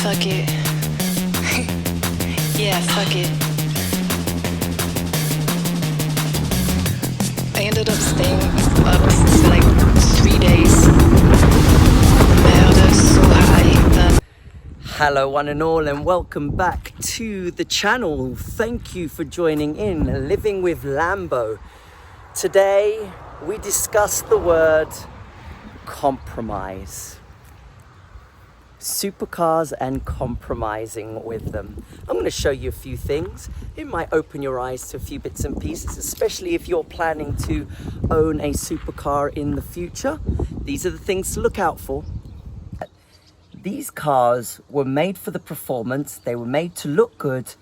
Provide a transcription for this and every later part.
fuck it. Yeah, fuck it. I ended up staying up for like 3 days. Merde, so high. Hello one and all, and welcome back to the channel. Thank you for joining in Living with Lambo. Today we discuss the word compromise. Supercars and compromising with them. I'm going to show you a few things. It might open your eyes to a few bits and pieces, especially if you're planning to own a supercar in the future. These are the things to look out for. These cars were made for the performance. They were made to look good.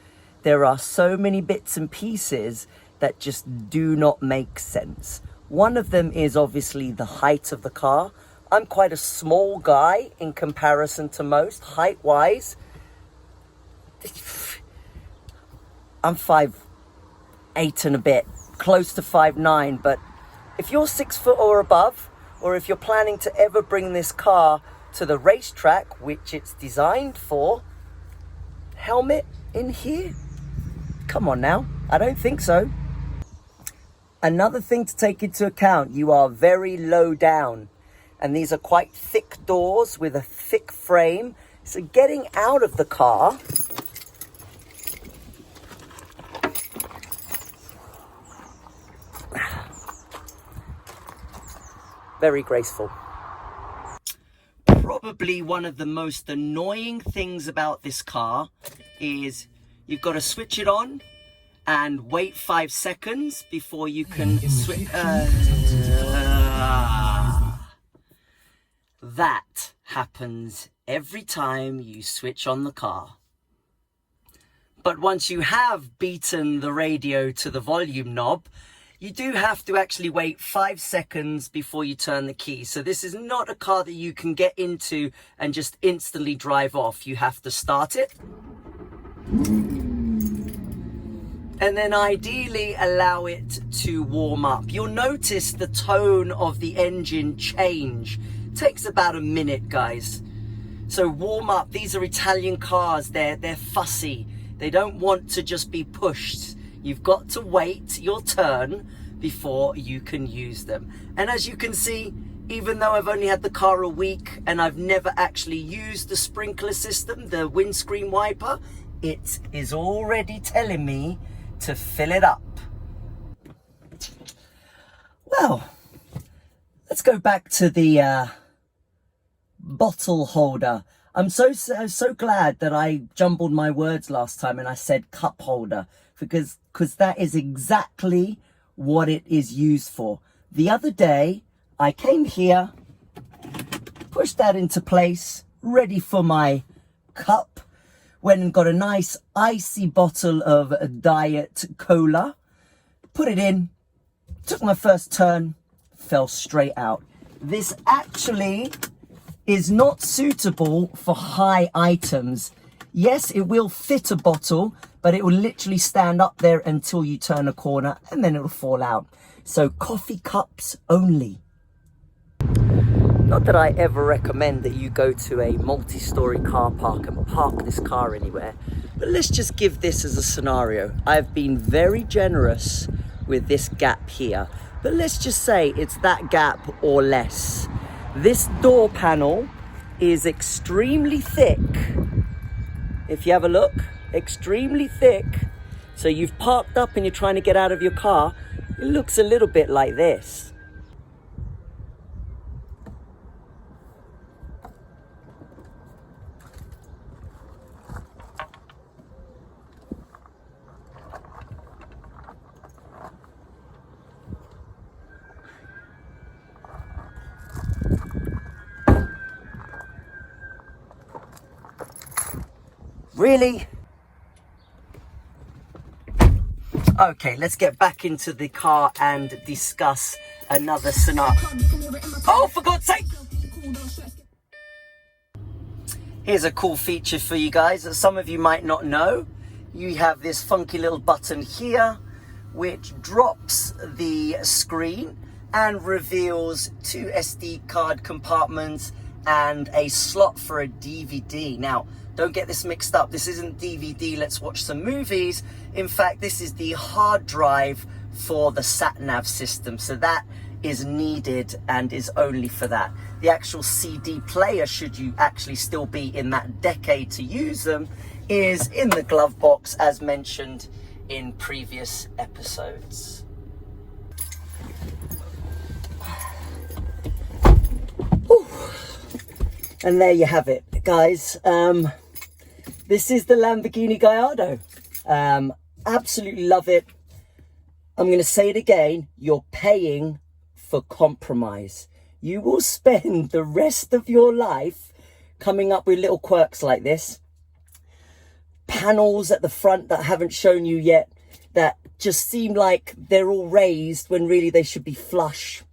There are so many bits and pieces that just do not make sense. One of them is obviously the height of the car. I'm quite a small guy in comparison to most, height-wise. I'm 5'8" and a bit, close to 5'9", but if you're 6 foot or above, or if you're planning to ever bring this car to the racetrack, which it's designed for, helmet in here? Come on now, I don't think so. Another thing to take into account, you are very low down. And these are quite thick doors with a thick frame. So getting out of the car, very graceful. Probably one of the most annoying things about this car is you've got to switch it on and wait 5 seconds before you can switch. That happens every time you switch on the car. But once you have beaten the radio to the volume knob, you do have to actually wait 5 seconds before you turn the key. So this is not a car that you can get into and just instantly drive off. You have to start it. And then ideally allow it to warm up. You'll notice the tone of the engine change. Takes about a minute, guys. So warm up. These are Italian cars. They're fussy. They don't want to just be pushed. You've got to wait your turn before you can use them. And as you can see, even though I've only had the car a week and I've never actually used the sprinkler system, the windscreen wiper, it is already telling me to fill it up. Well, let's go back to the bottle holder. I'm so glad that I jumbled my words last time and I said cup holder, because that is exactly what it is used for. The other day I came here, pushed that into place, ready for my cup, went and got a nice icy bottle of Diet Cola, put it in, took my first turn, fell straight out. This actually is not suitable for high items. Yes, it will fit a bottle, but it will literally stand up there until you turn a corner and then it'll fall out. So coffee cups only. Not that I ever recommend that you go to a multi-story car park and park this car anywhere, but let's just give this as a scenario. I've been very generous with this gap here, but let's just say it's that gap or less. This door panel is extremely thick. If you have a look, extremely thick. So you've parked up and you're trying to get out of your car. It looks a little bit like this. Really? Okay, let's get back into the car and discuss another scenario. Oh, for God's sake! Here's a cool feature for you guys that some of you might not know. You have this funky little button here, which drops the screen and reveals 2 SD card compartments and a slot for a DVD. Now, don't get this mixed up. This isn't DVD, let's watch some movies. In fact, this is the hard drive for the sat-nav system. So that is needed and is only for that. The actual CD player, should you actually still be in that decade to use them, is in the glove box as mentioned in previous episodes. Whew. And there you have it, guys. This is the Lamborghini Gallardo. Absolutely love it. I'm going to say it again. You're paying for compromise. You will spend the rest of your life coming up with little quirks like this. Panels at the front that I haven't shown you yet that just seem like they're all raised when really they should be flush.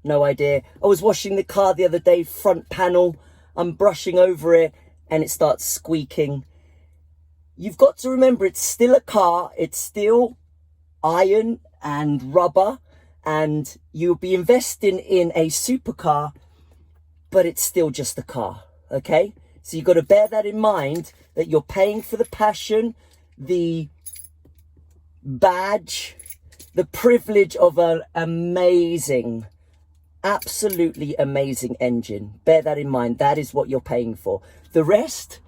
No idea. I was washing the car the other day, front panel. I'm brushing over it and it starts squeaking. You've got to remember, it's still a car. It's still iron and rubber, and you'll be investing in a supercar, but it's still just a car, okay? So you've got to bear that in mind, that you're paying for the passion, the badge, the privilege of an amazing, absolutely amazing engine. Bear that in mind. That is what you're paying for. The rest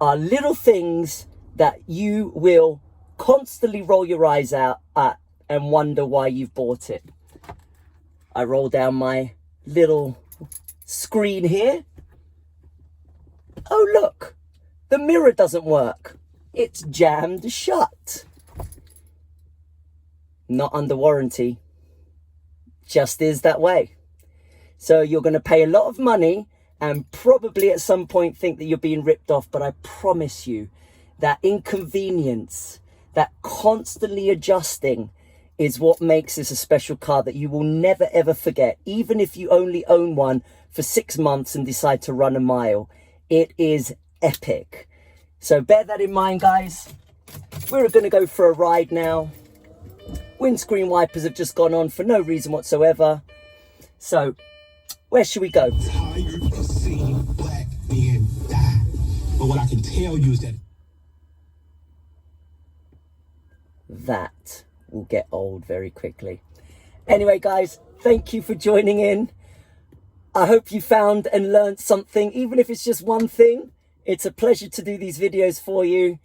are little things that you will constantly roll your eyes out at and wonder why you've bought it. I roll down my little screen here. Oh, look, the mirror doesn't work. It's jammed shut. Not under warranty. Just is that way. So you're going to pay a lot of money and probably at some point think that you're being ripped off. But I promise you that inconvenience, that constantly adjusting, is what makes this a special car that you will never ever forget. Even if you only own one for 6 months and decide to run a mile, it is epic. So bear that in mind, guys. We're going to go for a ride now. Windscreen wipers have just gone on for no reason whatsoever. So where should we go? Tired of seeing black men die. But what I can tell you is that will get old very quickly. Anyway, guys, thank you for joining in. I hope you found and learned something, even if it's just one thing. It's a pleasure to do these videos for you.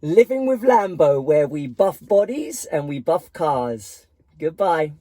Living with Lambo, where we buff bodies and we buff cars. Goodbye.